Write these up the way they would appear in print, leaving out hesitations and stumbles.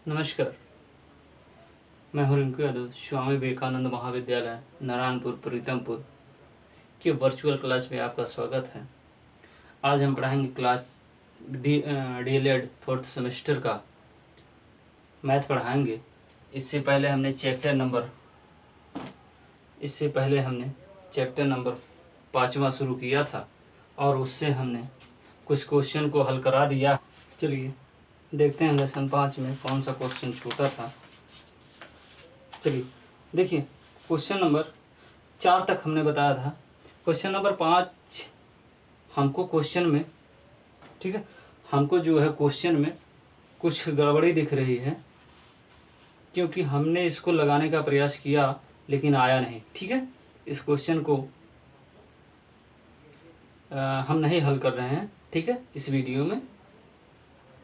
नमस्कार, मैं हूं रिंकू यादव। स्वामी विवेकानंद महाविद्यालय नारायणपुर प्रीतमपुर के वर्चुअल क्लास में आपका स्वागत है। आज हम पढ़ाएंगे क्लास डीएलएड फोर्थ सेमेस्टर का मैथ पढ़ाएंगे। इससे पहले हमने चैप्टर नंबर 5वां शुरू किया था और उससे हमने कुछ क्वेश्चन को हल करा दिया। चलिए देखते हैं लेसन 5 में कौन सा क्वेश्चन छूटा था। चलिए देखिए, क्वेश्चन नंबर 4 तक हमने बताया था। क्वेश्चन नंबर 5 हमको क्वेश्चन में, ठीक है, हमको जो है क्वेश्चन में कुछ गड़बड़ी दिख रही है, क्योंकि हमने इसको लगाने का प्रयास किया लेकिन आया नहीं। ठीक है, इस क्वेश्चन को हम नहीं हल कर रहे हैं, ठीक है, इस वीडियो में।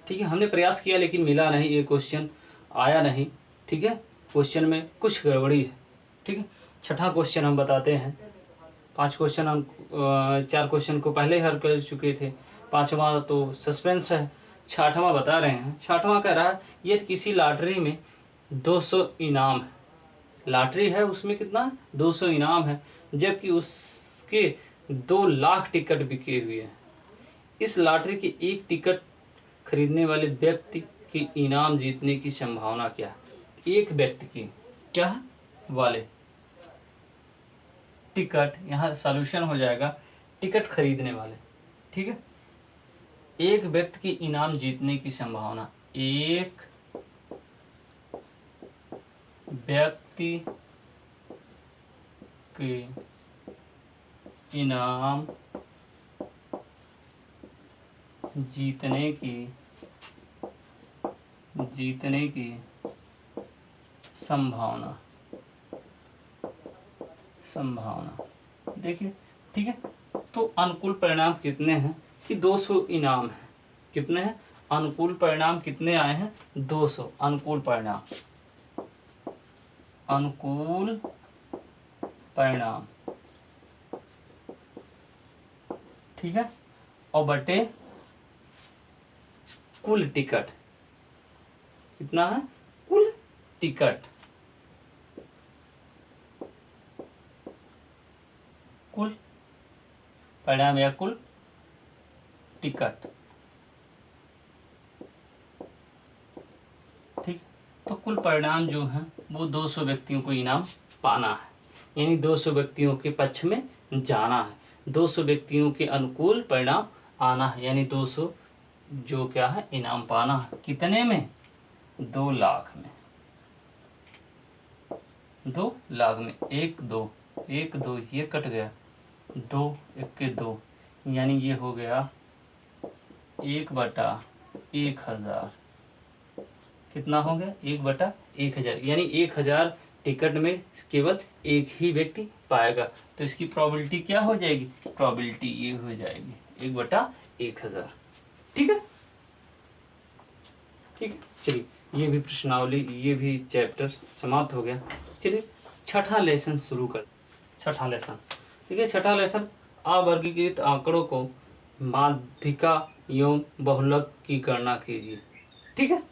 ठीक है, हमने प्रयास किया लेकिन मिला नहीं, ये क्वेश्चन आया नहीं। ठीक है, क्वेश्चन में कुछ गड़बड़ी है। ठीक है, छठा क्वेश्चन हम बताते हैं। 5 क्वेश्चन हम 4 क्वेश्चन को पहले हल कर चुके थे, 5वां तो सस्पेंस है। 6वां बता रहे हैं। 6वां कह रहा है ये किसी लॉटरी में 200 इनाम है। लॉटरी है, उसमें कितना 200 इनाम है, जबकि उसके 2 लाख टिकट बिके हुए हैं। इस लॉटरी के एक टिकट खरीदने वाले व्यक्ति की इनाम जीतने की संभावना क्या है? एक व्यक्ति की क्या वाले टिकट, यहाँ सॉल्यूशन हो जाएगा टिकट खरीदने वाले। ठीक है, एक व्यक्ति की इनाम जीतने की संभावना, एक व्यक्ति की इनाम जीतने की संभावना देखिए। ठीक है, तो अनुकूल परिणाम कितने हैं कि 200 इनाम है। कितने हैं? अनुकूल परिणाम कितने आए हैं? 200 अनुकूल परिणाम। ठीक है, और बटे कुल टिकट कितना है? कुल टिकट, कुल परिणाम या कुल टिकट। ठीक, तो कुल परिणाम जो है वो 200 व्यक्तियों को इनाम पाना है, यानी 200 व्यक्तियों के पक्ष में जाना है, 200 व्यक्तियों के अनुकूल परिणाम आना है, यानी 200 जो क्या है इनाम पाना है। कितने में? 2 लाख में। 2 लाख में। 1 2 ये कट गया, 2 1 के 2, यानी ये हो गया 1/1000। कितना हो गया? 1/1000, यानी 1000 टिकट में केवल एक ही व्यक्ति पाएगा। तो इसकी प्रोबेबिलिटी क्या हो जाएगी? प्रोबेबिलिटी ये हो जाएगी 1/1000। ठीक है, ठीक है। चलिए, ये भी प्रश्नावली, ये भी चैप्टर समाप्त हो गया। चलिए छठा लेसन शुरू कर। छठा लेसन, ठीक है। छठा लेसन, अवर्गीकृत आंकड़ों को माध्यिका एवं बहुलक की गणना कीजिए। ठीक है,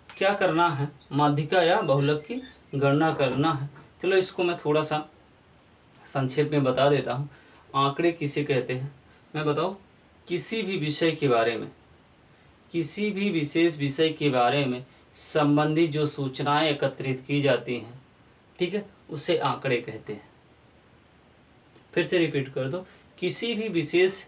क्या करना है? माध्यिका या बहुलक की गणना करना है। चलो इसको मैं थोड़ा सा संक्षेप में बता देता हूँ। आंकड़े किसे कहते हैं? मैं बताऊँ, किसी भी विषय के बारे में, किसी भी विशेष विषय के बारे में संबंधी जो सूचनाएं एकत्रित की जाती हैं, ठीक है, उसे आंकड़े कहते हैं। फिर से रिपीट कर दो, किसी भी विशेष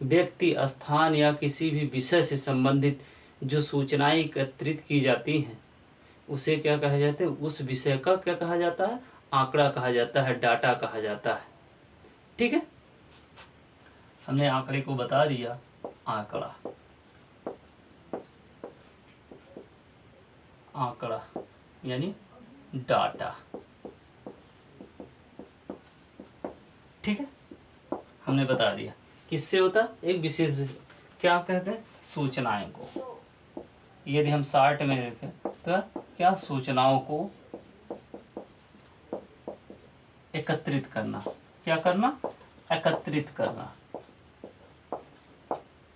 व्यक्ति, स्थान या किसी भी विषय से संबंधित जो सूचनाएं एकत्रित की जाती हैं उसे क्या कहा जाता है? उस विषय का क्या कहा जाता है? आंकड़ा कहा जाता है, डाटा कहा जाता है। ठीक है, हमने आंकड़े को बता दिया। आंकड़ा यानी डाटा। ठीक है, हमने बता दिया किससे होता? एक विशेष क्या कहते हैं? सूचनाएं को। यदि हम शार्ट में लिखें तो क्या? सूचनाओं को एकत्रित करना। क्या करना? एकत्रित करना।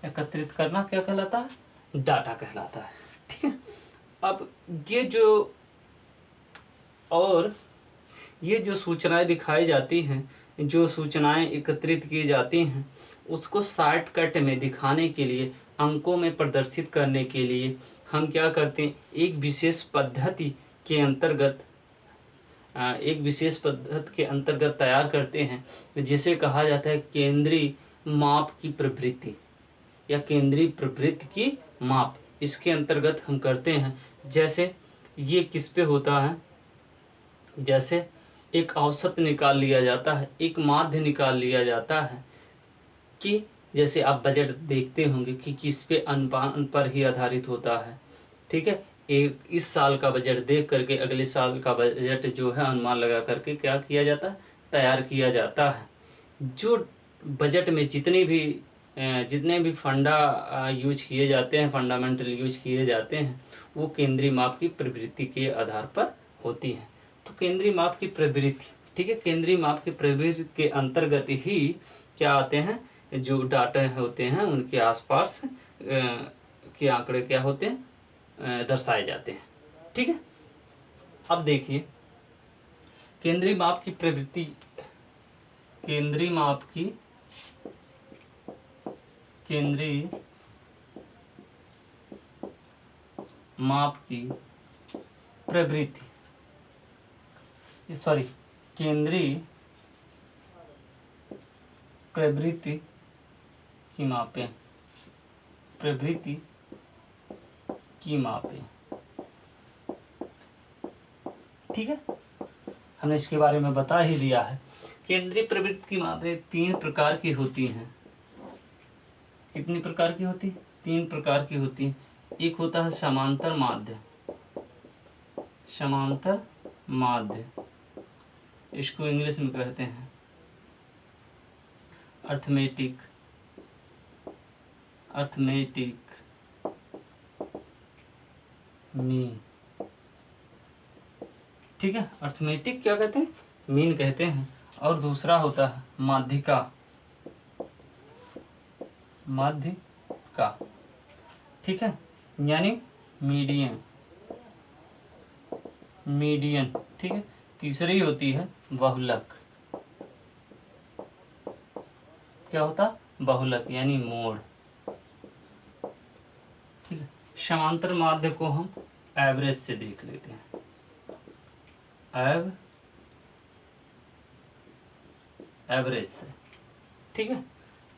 एकत्रित करना क्या कहलाता है? डाटा कहलाता है। ठीक है, अब ये जो और ये जो सूचनाएं दिखाई जाती हैं, जो सूचनाएं एकत्रित की जाती हैं, उसको शॉर्टकट में दिखाने के लिए, अंकों में प्रदर्शित करने के लिए हम क्या करते हैं, एक विशेष पद्धति के अंतर्गत तैयार करते हैं, जिसे कहा जाता है केंद्रीय माप की प्रवृत्ति या केंद्रीय प्रवृत्ति की माप। इसके अंतर्गत हम करते हैं। जैसे ये किस पे होता है, जैसे एक औसत निकाल लिया जाता है, एक माध्य निकाल लिया जाता है कि जैसे आप बजट देखते होंगे कि किस पे अनुपात पर ही आधारित होता है। ठीक है, एक इस साल का बजट देख करके अगले साल का बजट जो है अनुमान लगा करके क्या किया जाता है, तैयार किया जाता है। जो बजट में जितने भी फंडा यूज किए जाते हैं, फंडामेंटल यूज किए जाते हैं, वो केंद्रीय माप की प्रवृत्ति के आधार पर होती हैं। तो केंद्रीय माप की प्रवृत्ति, ठीक है, केंद्रीय माप की प्रवृत्ति के अंतर्गत ही क्या आते हैं, जो डाटा होते हैं उनके आसपास के आंकड़े क्या होते हैं, दर्शाए जाते हैं। ठीक है, अब देखिए केंद्रीय माप की प्रवृत्ति, केंद्रीय माप की प्रवृत्ति, सॉरी, केंद्रीय प्रवृत्ति की मापें, प्रवृत्ति की मापें। ठीक है, हमने इसके बारे में बता ही दिया है। केंद्रीय प्रवृत्ति की मापें 3 प्रकार की होती हैं। कितनी प्रकार की होती है? 3 प्रकार की होती है। एक होता है समांतर माध्य, समांतर माध्य, इसको इंग्लिश में कहते हैं अर्थमेटिक मीन। ठीक है, अर्थमेटिक क्या कहते हैं, मीन कहते हैं। और दूसरा होता है माध्यिका, ठीक है, यानी मीडियन। ठीक है, तीसरी होती है बहुलक। क्या होता, बहुलक यानी मोड। ठीक है, समांतर माध्य को हम एवरेज से देख लेते हैं। एवरेज से, ठीक है,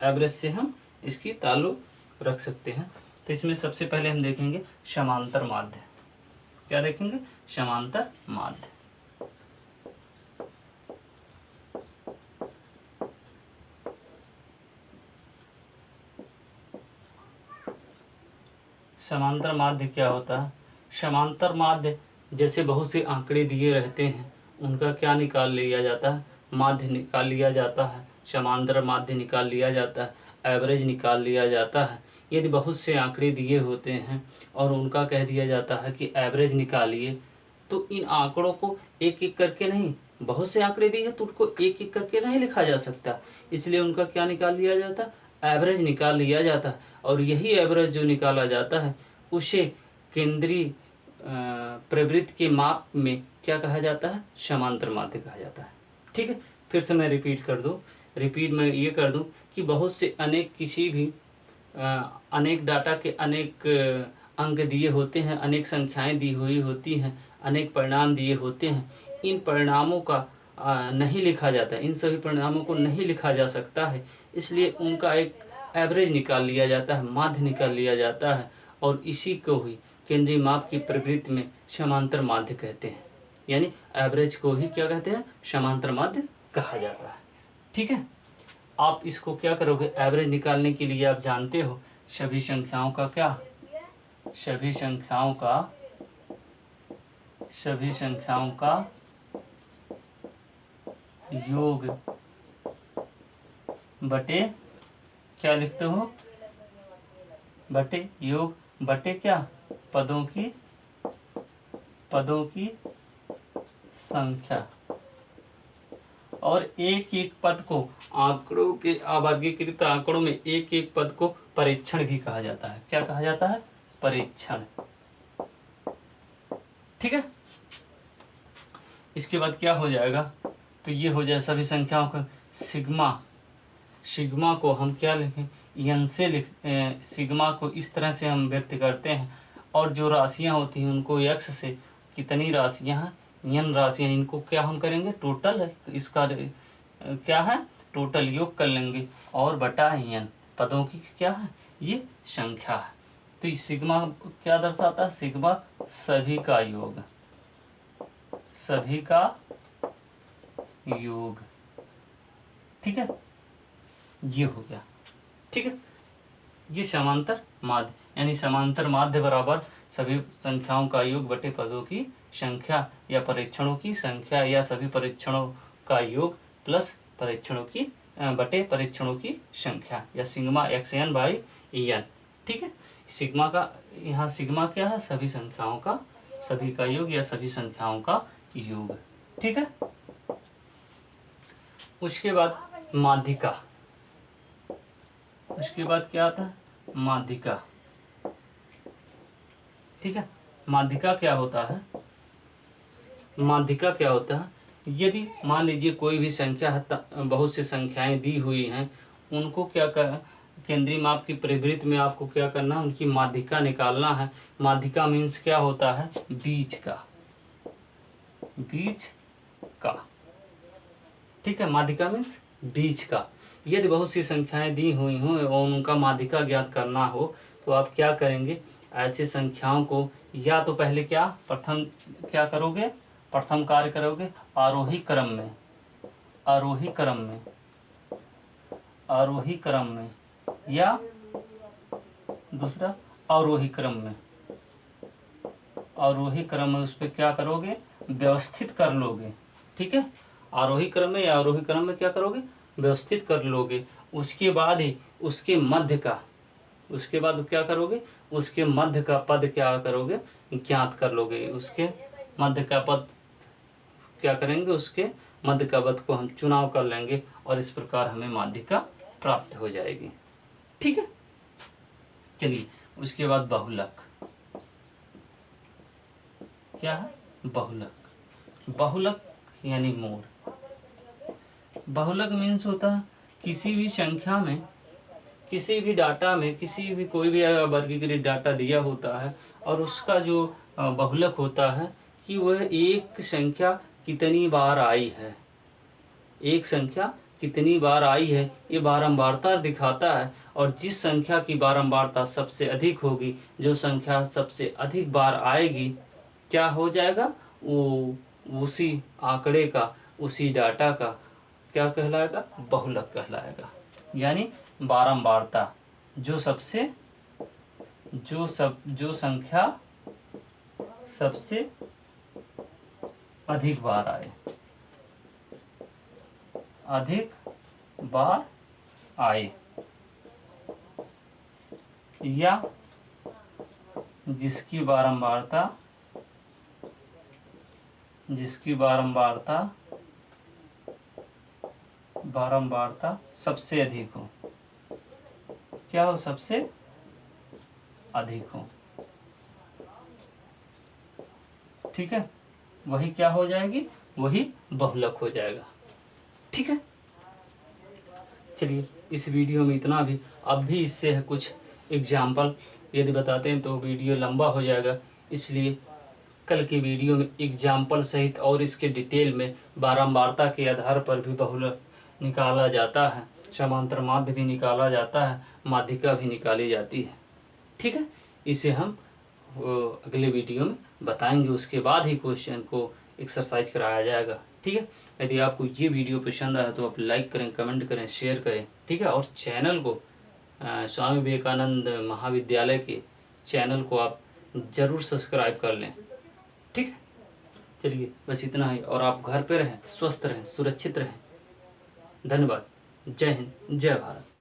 एवरेज से हम इसकी ताल्लुक रख सकते हैं। तो इसमें सबसे पहले हम देखेंगे समांतर माध्य। क्या देखेंगे, समांतर माध्य। समांतर माध्य क्या होता है? समांतर माध्य जैसे बहुत से आंकड़े दिए रहते हैं, उनका क्या निकाल लिया जाता है, माध्य निकाल लिया जाता है, समांतर माध्य निकाल लिया जाता है, एवरेज निकाल लिया जाता है। यदि बहुत से आंकड़े दिए होते हैं और उनका कह दिया जाता है कि एवरेज निकालिए, तो इन आंकड़ों को एक एक करके नहीं, बहुत से आंकड़े दिए तो उनको एक एक करके नहीं लिखा जा सकता, इसलिए उनका क्या निकाल लिया जाता, एवरेज निकाल लिया जाता है। और यही एवरेज जो निकाला जाता है उसे केंद्रीय प्रवृत्ति के माप में क्या कहा जाता है, समांतर माध्य कहा जाता है। ठीक है, फिर से मैं रिपीट में ये कर दूं कि बहुत से अनेक डाटा के अनेक अंक दिए होते हैं, अनेक संख्याएं दी हुई होती हैं, अनेक परिणाम दिए होते हैं। इन परिणामों का नहीं लिखा जाता है, इन सभी परिणामों को नहीं लिखा जा सकता है, इसलिए उनका एक एवरेज निकाल लिया जाता है, माध्य निकाल लिया जाता है, और इसी को ही केंद्रीय माप की प्रवृत्ति में समांतर माध्य कहते हैं। यानी एवरेज को ही क्या कहते हैं, समांतर माध्य कहा जाता है। ठीक है, आप इसको क्या करोगे, एवरेज निकालने के लिए आप जानते हो सभी संख्याओं का क्या, सभी संख्याओं का योग बटे क्या लिखते हो, बटे योग बटे क्या, पदों की संख्या। और एक एक पद को आंकड़ों के वर्गीकृत आंकड़ों में एक एक पद को परीक्षण भी कहा जाता है। क्या कहा जाता है, परीक्षण। ठीक है। इसके बाद क्या हो जाएगा, तो ये हो जाए सभी संख्याओं का सिग्मा। सिग्मा को हम क्या लिखें, यन से सिग्मा को इस तरह से हम व्यक्त करते हैं। और जो राशियां होती हैं उनको एक्स से, कितनी राशियां हैं, यन राशियां, इनको क्या हम करेंगे, टोटल है इसका क्या है, टोटल योग कर लेंगे और बटा यन पदों की क्या है, ये संख्या है। तो ये सिग्मा क्या दर्शाता है, सिग्मा सभी का योग, सभी का योग। ठीक है, ये हो गया। ठीक है, ये समांतर माध्य, यानी समांतर माध्य बराबर सभी संख्याओं का योग बटे पदों की संख्या या परीक्षणों की संख्या या सभी परीक्षणों का योग प्लस परीक्षणों की बटे परीक्षणों की संख्या या sigma x n by n. ठीक है, सिग्मा का यहाँ सिग्मा क्या है, सभी संख्याओं का, सभी का योग या सभी संख्याओं का योग। ठीक है, उसके बाद माध्यिका, उसके बाद क्या आता है, माध्यिका। ठीक है, माध्यिका क्या होता है, माध्यिका क्या होता है, यदि मान लीजिए कोई भी संख्या है, बहुत सी संख्याएं दी हुई हैं, उनको क्या कर, केंद्रीय माप की परिवृत्त में आपको क्या करना है, उनकी माध्यिका निकालना है। माध्यिका मीन्स क्या होता है, बीच का, बीच का। ठीक है, माध्यिका मीन्स बीच का। यदि बहुत सी संख्याएं दी हुई हों और उनका माध्यिका ज्ञात करना हो तो आप क्या करेंगे, ऐसे संख्याओं को या तो पहले क्या, प्रथम क्या करोगे, प्रथम कार्य करोगे आरोही क्रम में, आरोही क्रम में, आरोही क्रम में, या दूसरा अवरोही क्रम में, अवरोही क्रम में उस पर क्या करोगे, व्यवस्थित कर लोगे। ठीक है, आरोही क्रम में या अवरोही क्रम में क्या करोगे, व्यवस्थित कर लोगे। उसके बाद ही उसके मध्य का, उसके बाद क्या करोगे, उसके मध्य का पद क्या करोगे, ज्ञात कर लोगे। उसके मध्य का पद क्या करेंगे, उसके मध्य का पद को हम चुनाव कर लेंगे और इस प्रकार हमें माध्यिका प्राप्त हो जाएगी। ठीक है, चलिए उसके बाद बहुलक। क्या है, बहुलक, बहुलक यानी मोड़। बहुलक मीन्स होता है किसी भी संख्या में, किसी भी डाटा में, किसी भी कोई भी वर्गीकृत डाटा दिया होता है और उसका जो बहुलक होता है कि वह एक संख्या कितनी बार आई है, एक संख्या कितनी बार आई है, ये बारंबारता दिखाता है। और जिस संख्या की बारंबारता सबसे अधिक होगी, जो संख्या सबसे अधिक बार आएगी, क्या हो जाएगा, वो उसी आंकड़े का, उसी डाटा का क्या कहलाएगा, बहुलक कहलाएगा। यानी बारंबारता, जो सबसे, जो संख्या सबसे अधिक बार आए, अधिक बार आए, या जिसकी बारंबारता, जिसकी बारंबारता, बारंबारता सबसे अधिक हो। क्या हो, सबसे अधिक हो। ठीक है, वही क्या हो जाएगी, वही बहुलक हो जाएगा। ठीक है, चलिए इस वीडियो में इतना भी। अब भी इससे है कुछ एग्जाम्पल यदि बताते हैं तो वीडियो लंबा हो जाएगा, इसलिए कल की वीडियो में एग्जाम्पल सहित और इसके डिटेल में बारंबारता के आधार पर भी बहुलक निकाला जाता है, समांतर माध्य भी निकाला जाता है, माध्यिका भी निकाली जाती है। ठीक है, इसे हम अगले वीडियो में बताएंगे, उसके बाद ही क्वेश्चन को एक्सरसाइज कराया जाएगा। ठीक है, यदि आपको ये वीडियो पसंद आया तो आप लाइक करें, कमेंट करें, शेयर करें। ठीक है, और चैनल को स्वामी विवेकानंद महाविद्यालय के चैनल को आप ज़रूर सब्सक्राइब कर लें। ठीक है, चलिए बस इतना ही, और आप घर पे रहें, स्वस्थ रहें, सुरक्षित रहें। धन्यवाद। जय हिंद, जय भारत।